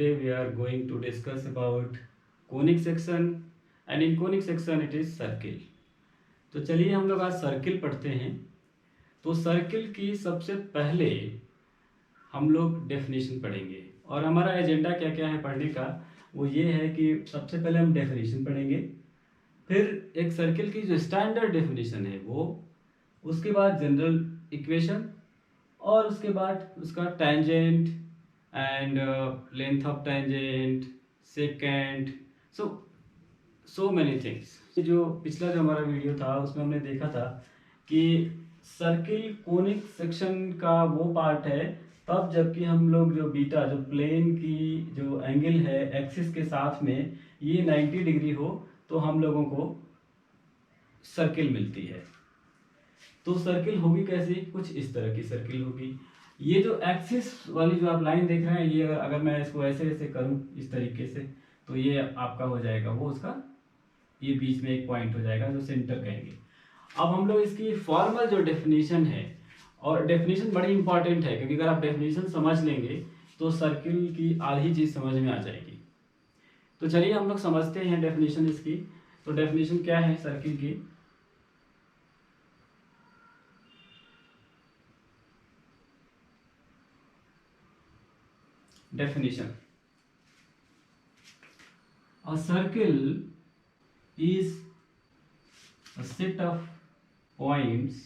today we are going to discuss about conic section, and in conic section it is circle. तो चलिए हम लोग आज circle पढ़ते हैं। तो सर्किल की सबसे पहले हम लोग डेफिनेशन पढ़ेंगे, और हमारा एजेंडा क्या क्या है पढ़ने का, वो ये है कि सबसे पहले हम डेफिनेशन पढ़ेंगे, फिर एक सर्किल की जो स्टैंडर्ड डेफिनेशन है वो, उसके बाद जनरल इक्वेशन, और उसके बाद उसका tangent and length of tangent, second, so many things. जो पिछला जो हमारा वीडियो था उसमें हमने देखा था कि सर्किल कोनिक सेक्शन का वो पार्ट है तब जबकि हम लोग जो बीटा, जो प्लेन की जो एंगल है एक्सिस के साथ में ये 90 डिग्री हो तो हम लोगों को सर्किल मिलती है। तो सर्किल होगी कैसी, कुछ इस तरह की सर्किल होगी। ये जो एक्सिस वाली जो आप लाइन देख रहे हैं, ये अगर मैं इसको ऐसे ऐसे करूं इस तरीके से, तो ये आपका हो जाएगा वो उसका, ये बीच में एक पॉइंट हो जाएगा जो सेंटर कहेंगे। अब हम लोग इसकी फॉर्मल जो डेफिनेशन है, और डेफिनेशन बड़ी इंपॉर्टेंट है क्योंकि अगर आप डेफिनेशन समझ लेंगे तो सर्किल की आधी चीज समझ में आ जाएगी। तो चलिए हम लोग समझते हैं डेफिनेशन इसकी। तो डेफिनेशन क्या है सर्किल की, definition: a circle is a set of points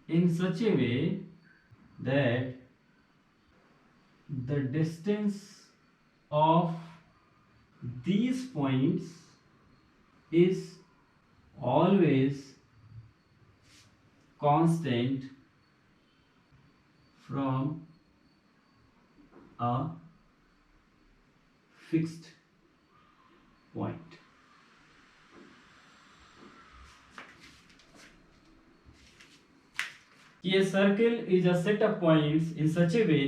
in such a way that the distance of these points is always constant from a fixed point. A circle is a set of points in such a way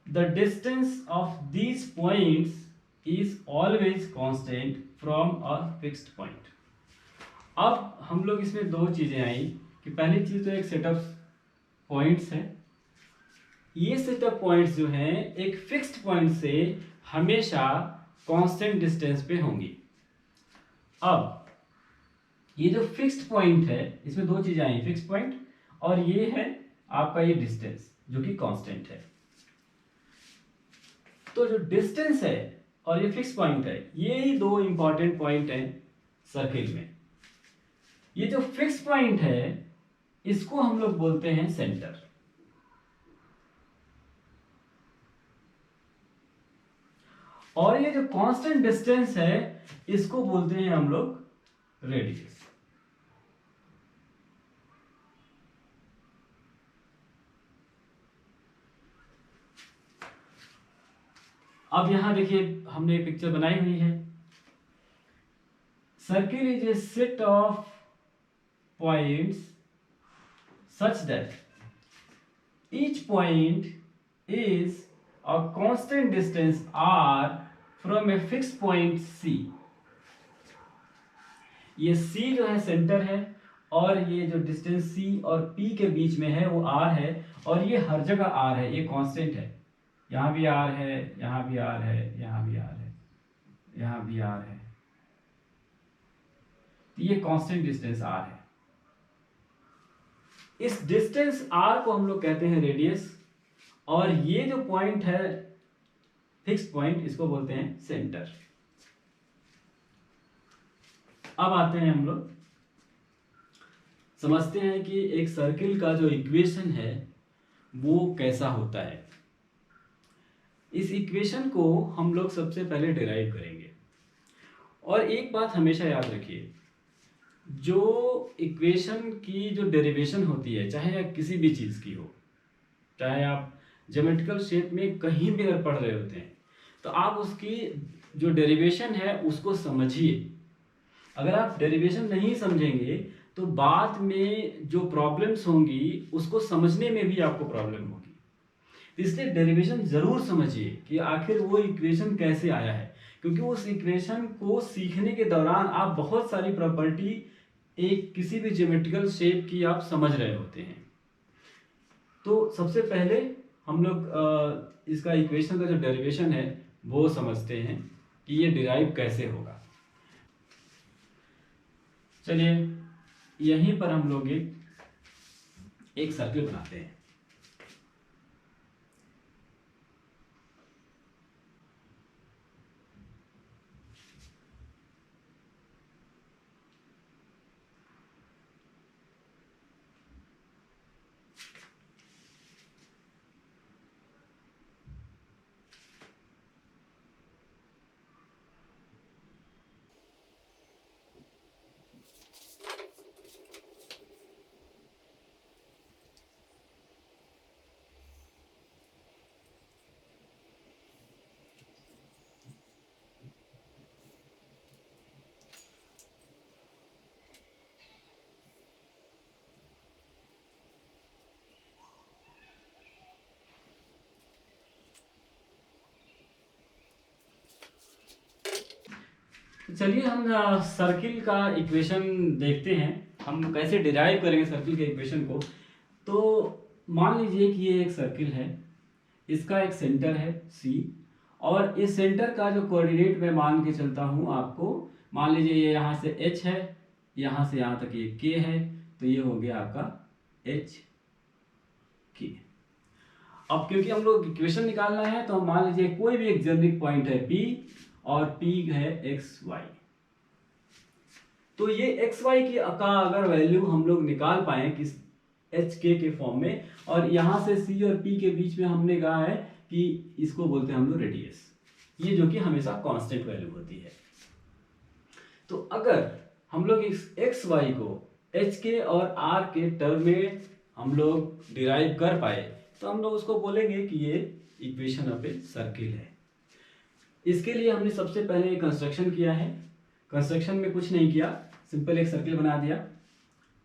the distance of these points is always constant from a fixed point. अब हम लोग इसमें दो चीजें आई कि पहली चीज तो एक सेट ऑफ पॉइंट्स है। ये सेट ऑफ पॉइंट्स जो हैं एक फिक्स्ड पॉइंट से हमेशा कांस्टेंट डिस्टेंस पे होंगी। अब ये जो फिक्स्ड पॉइंट है इसमें दो चीजें आई, फिक्स्ड पॉइंट और ये है आपका ये डिस्टेंस जो कि कांस्टेंट है। तो जो डिस्टेंस है और ये फिक्स्ड पॉइंट है, ये ही दो इंपॉर्टेंट पॉइंट हैं सर्किल में। ये जो फिक्स्ड पॉइंट है इसको हम लोग बोलते हैं सेंटर, और ये जो कांस्टेंट डिस्टेंस है इसको बोलते हैं हम लोग रेडियस। अब यहां देखिए हमने पिक्चर बनाई हुई है। Circle is a set of points such that each point is a constant distance r from a fixed point c। ये c जो है सेंटर है, और ये जो डिस्टेंस c और p के बीच में है वो r है, और ये हर जगह r है, ये कांस्टेंट है। यहां भी r है, यहां भी r है, यहां भी r है, यहां भी r है, तो ये कांस्टेंट डिस्टेंस r है। इस डिस्टेंस r को हम लोग कहते हैं रेडियस, और ये जो पॉइंट है फिक्स्ड पॉइंट इसको बोलते हैं सेंटर। अब आते हैं हम लोग समझते हैं कि एक सर्किल का जो इक्वेशन है वो कैसा होता है। इस इक्वेशन को हम लोग सबसे पहले डिराइव करेंगे, और एक बात हमेशा याद रखिए, जो इक्वेशन की जो डेरिवेशन होती है, चाहे किसी भी चीज की हो, चाहे आप ज्योमेट्रिकल शेप में कहीं भी अगर पढ़ रहे होते हैं तो आप उसकी जो डेरिवेशन है उसको समझिए। अगर आप डेरिवेशन नहीं समझेंगे तो बाद में जो प्रॉब्लम्स होंगी उसको समझने में भी आपको प्रॉब्लम होगी। इसलिए डेरिवेशन जरूर समझिए कि आखिर वो इक्वेशन कैसे आया है, क्योंकि उस इक्वेशन को सीखने के दौरान आप बहुत सारी प्रॉपर्टी एक किसी भी ज्योमेट्रिकल शेप की आप समझ रहे होते हैं। तो सबसे पहले हम लोग इसका इक्वेशन का जो डेरिवेशन है वो समझते हैं कि ये डिराइव कैसे होगा। चलिए यहीं पर हम लोग एक सर्किल बनाते हैं। चलिए हम सर्किल का इक्वेशन देखते हैं, हम कैसे डिराइव करेंगे सर्किल के इक्वेशन को। तो मान लीजिए कि ये एक सर्किल है, इसका एक सेंटर है C, और इस सेंटर का जो कोऑर्डिनेट मैं मान के चलता हूँ आपको, मान लीजिए ये यहाँ से H है, यहाँ से यहाँ तक ये K है, तो ये हो गया आपका H K। अब क्योंकि हम लोग इक्वेशन निकालना है तो हम मान लीजिए कोई भी एक जेनरिक पॉइंट है P और P है XY। तो ये XY की का अगर वैल्यू हम लोग निकाल पाए किस HK के फॉर्म में, और यहाँ से C और P के बीच में हमने कहा है कि इसको बोलते हैं हम लोग रेडियस, ये जो कि हमेशा कांस्टेंट वैल्यू होती है। तो अगर हम लोग इस XY को HK और R के टर्म में हम लोग डिराइव कर पाए तो हम लोग उसको बोलेंगे कि ये इक्वेशन ऑफ ए सर्किल है। इसके लिए हमने सबसे पहले एक कंस्ट्रक्शन किया है। कंस्ट्रक्शन में कुछ नहीं किया, सिंपल एक सर्किल बना दिया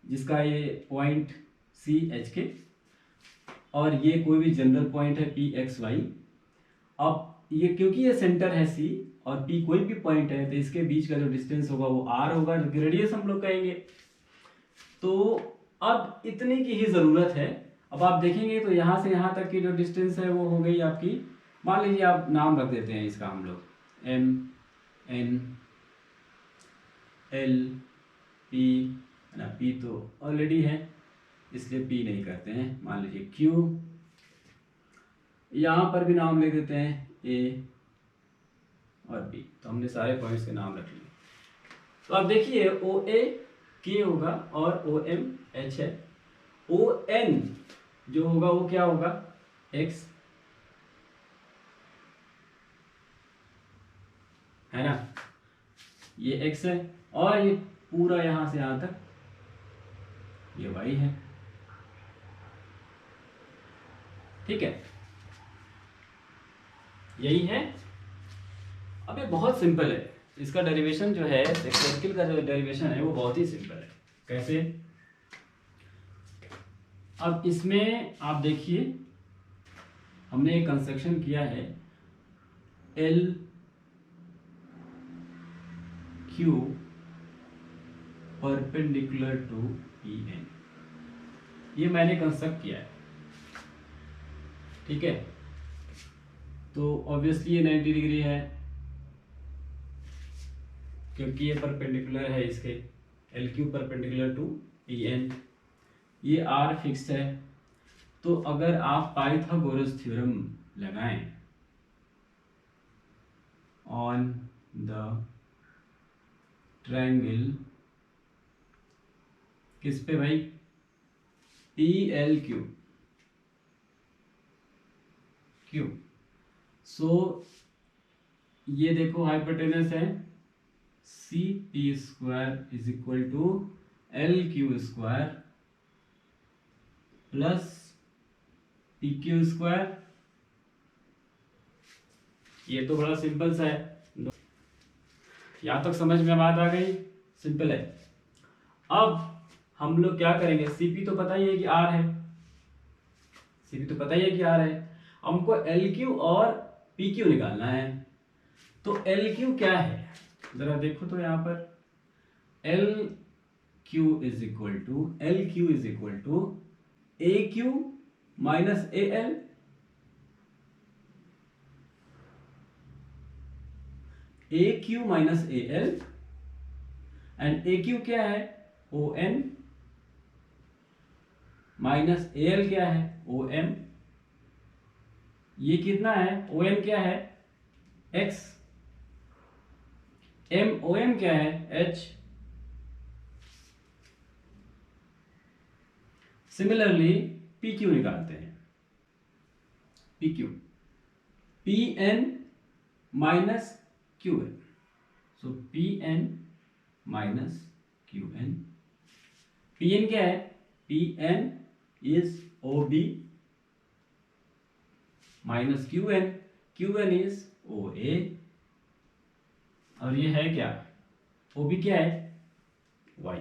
जिसका ये पॉइंट C H K और ये कोई भी जनरल पॉइंट है P X Y। अब ये क्योंकि ये सेंटर है C और P कोई भी पॉइंट है तो इसके बीच का जो डिस्टेंस होगा वो R होगा, जो कि रेडियस हम लोग कहेंगे। तो अब इतने की ही ज़रूरत है। अब आप देखेंगे तो यहाँ से यहाँ तक की जो डिस्टेंस है वो हो गई आपकी, मान लीजिए आप नाम रख देते हैं इसका हम लोग M N L P, है ना, P तो ऑलरेडी है इसलिए P नहीं करते हैं, मान लीजिए Q, यहाँ पर भी नाम लिख देते हैं A और B। तो हमने सारे पॉइंट्स के नाम रख लिए। तो अब देखिए OA K होगा और OM H है, ON जो होगा वो क्या होगा X, है ना, ये X है, और ये पूरा यहां से यहां तक ये Y है। ठीक है, यही है। अब ये बहुत सिंपल है, इसका डेरिवेशन जो है सर्किल का जो डेरिवेशन है वो बहुत ही सिंपल है। कैसे? अब इसमें आप देखिए हमने एक कंस्ट्रक्शन किया है L Q perpendicular to EN, ये मैंने कंस्ट्रक्ट किया है। ठीक है, तो ऑब्वियसली ये 90 डिग्री है क्योंकि ये परपेंडिकुलर है इसके, LQ परपेंडिकुलर टू EN, ये R फिक्स है। तो अगर आप पाइथागोरस थ्योरम लगाएं ऑन द ट्रायंगल, किस पे भाई, PLQ Q, सो ये देखो हाइपोटेनस है CP square is equal to LQ square plus PQ square. ये तो बड़ा सिंपल सा है, यहाँ तक समझ में बात आ गई, सिंपल है। अब हम लोग क्या करेंगे, CP तो पता ही है कि R है, CP तो पता ही है कि R है, हमको LQ और PQ निकालना है। तो LQ क्या है जरा देखो तो यहाँ पर LQ is equal to AQ minus AL A Q minus A L, and A Q क्या है O N, minus A L क्या है ओ एम, ये कितना है ओ एन क्या है एक्स, एम ओ एम क्या है एच। सिमिलरली पी क्यू निकालते हैं, P Q, P N minus Q N, so P N minus Q N, P N क्या है P N is O B minus Q N is O A, और ये है क्या ओ बी क्या है वाई,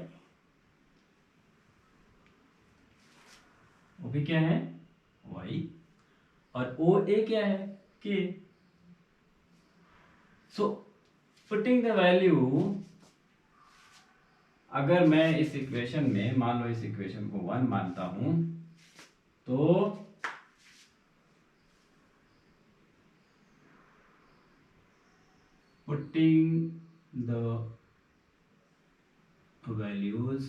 ओ बी क्या है वाई, और ओ ए क्या है के। सो पुटिंग द वैल्यू, अगर मैं इस इक्वेशन में मान लो इस इक्वेशन को 1 मानता हूं, तो putting the values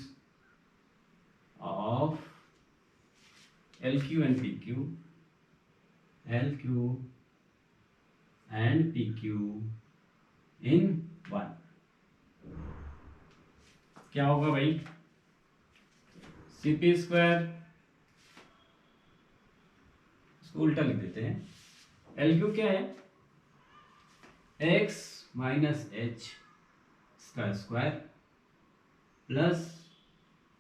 of LQ and PQ, LQ and PQ in 1, क्या होगा भाई CP स्क्वायर, इसको उल्टा लिख देते हैं, LQ क्या है x माइनस एच का square plus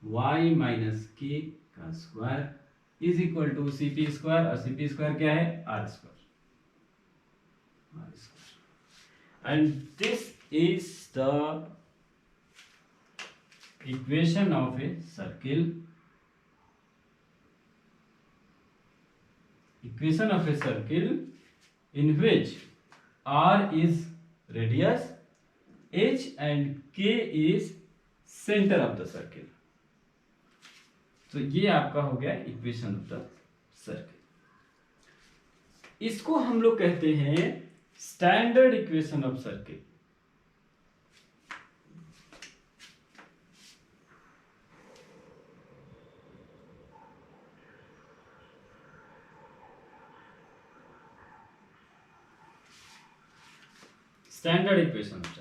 y minus K का square is equal to CP square, और CP स्क्वायर क्या है R square, and this is the equation of a circle, equation of a circle in which r is radius, h and k is center of the circle. तो ये आपका हो गया equation of the circle. इसको हम लोग कहते हैं standard equation of circle. Standard equation of